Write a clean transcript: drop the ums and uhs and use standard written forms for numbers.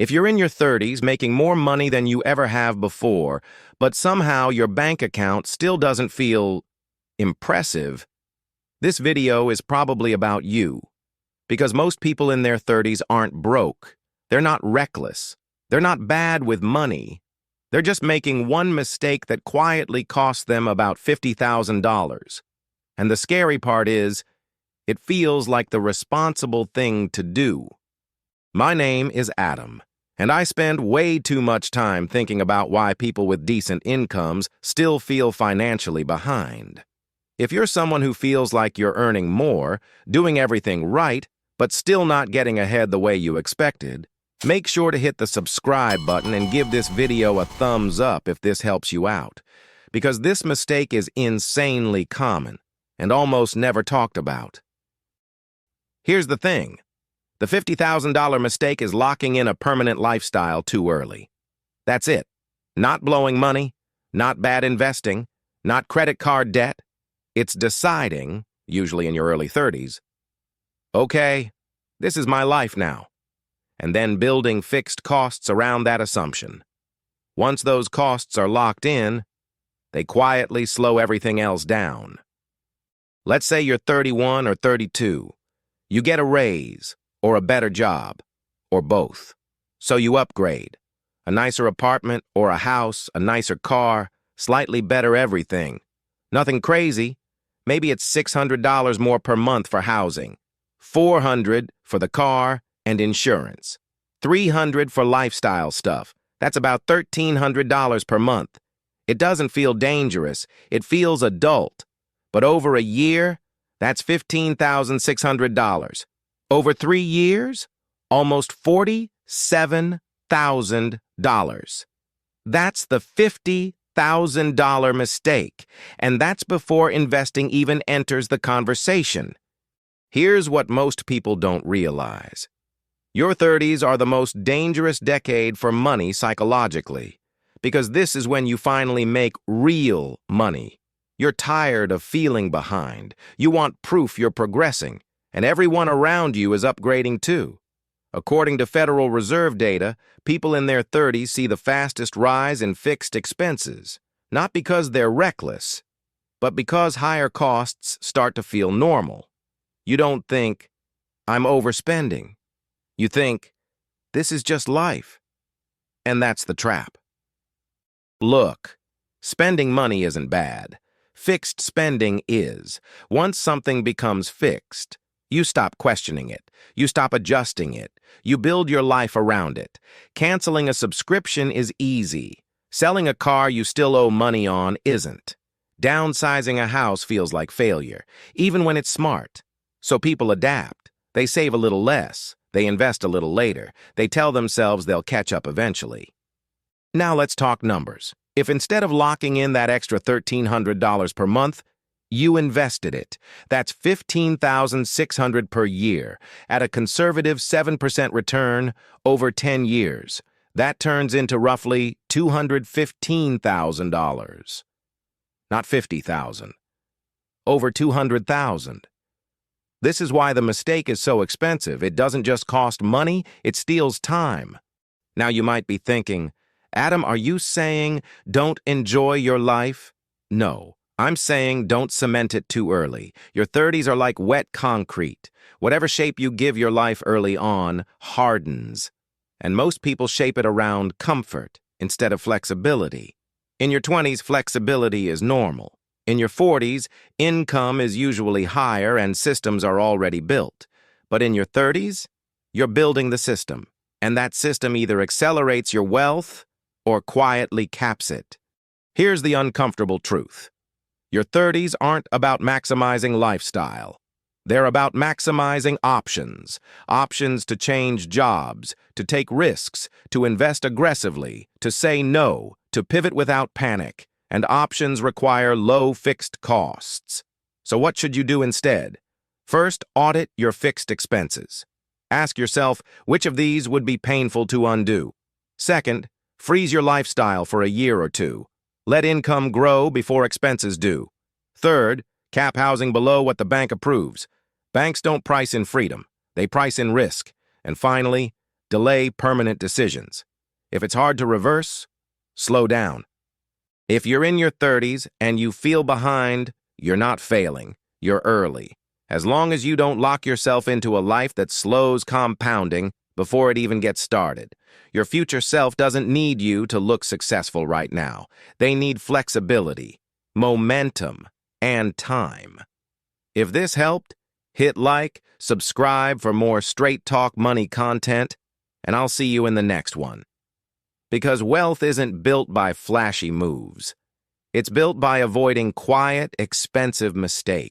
If you're in your 30s making more money than you ever have before, but somehow your bank account still doesn't feel impressive, this video is probably about you. Because most people in their 30s aren't broke. They're not reckless. They're not bad with money. They're just making one mistake that quietly cost them about $50,000. And the scary part is, it feels like the responsible thing to do. My name is Adam, and I spend way too much time thinking about why people with decent incomes still feel financially behind. If you're someone who feels like you're earning more, doing everything right, but still not getting ahead the way you expected, make sure to hit the subscribe button and give this video a thumbs up if this helps you out, because this mistake is insanely common and almost never talked about. Here's the thing. The $50,000 mistake is locking in a permanent lifestyle too early. That's it. Not blowing money, not bad investing, not credit card debt. It's deciding, usually in your early 30s, okay, this is my life now, and then building fixed costs around that assumption. Once those costs are locked in, they quietly slow everything else down. Let's say you're 31 or 32. You get a raise, or a better job, or both. So you upgrade. A nicer apartment or a house, a nicer car, slightly better everything. Nothing crazy. Maybe it's $600 more per month for housing, $400 for the car and insurance, $300 for lifestyle stuff. That's about $1,300 per month. It doesn't feel dangerous. It feels adult. But over a year, that's $15,600. Over 3 years, almost $47,000. That's the $50,000 mistake, and that's before investing even enters the conversation. Here's what most people don't realize. Your 30s are the most dangerous decade for money psychologically, because this is when you finally make real money. You're tired of feeling behind. You want proof you're progressing. And everyone around you is upgrading too. According to Federal Reserve data, people in their 30s see the fastest rise in fixed expenses, not because they're reckless, but because higher costs start to feel normal. You don't think, I'm overspending. You think, this is just life. And that's the trap. Look, spending money isn't bad. Fixed spending is. Once something becomes fixed, you stop questioning it. You stop adjusting it. You build your life around it. Canceling a subscription is easy. Selling a car you still owe money on isn't. Downsizing a house feels like failure, even when it's smart. So people adapt. They save a little less. They invest a little later. They tell themselves they'll catch up eventually. Now let's talk numbers. If instead of locking in that extra $1,300 per month, you invested it. That's $15,600 per year at a conservative 7% return over 10 years. That turns into roughly $215,000. Not $50,000. Over $200,000. This is why the mistake is so expensive. It doesn't just cost money, it steals time. Now you might be thinking, Adam, are you saying don't enjoy your life? No. I'm saying don't cement it too early. Your 30s are like wet concrete. Whatever shape you give your life early on hardens. And most people shape it around comfort instead of flexibility. In your 20s, flexibility is normal. In your 40s, income is usually higher and systems are already built. But in your 30s, you're building the system. And that system either accelerates your wealth or quietly caps it. Here's the uncomfortable truth. Your 30s aren't about maximizing lifestyle. They're about maximizing options. Options to change jobs, to take risks, to invest aggressively, to say no, to pivot without panic. And options require low fixed costs. So what should you do instead? First, audit your fixed expenses. Ask yourself which of these would be painful to undo. Second, freeze your lifestyle for a year or two. Let income grow before expenses do. Third, cap housing below what the bank approves. Banks don't price in freedom. They price in risk. And finally, delay permanent decisions. If it's hard to reverse, slow down. If you're in your 30s and you feel behind, you're not failing, you're early. As long as you don't lock yourself into a life that slows compounding before it even gets started. Your future self doesn't need you to look successful right now. They need flexibility, momentum, and time. If this helped, hit like, subscribe for more straight talk money content, and I'll see you in the next one. Because wealth isn't built by flashy moves. It's built by avoiding quiet, expensive mistakes.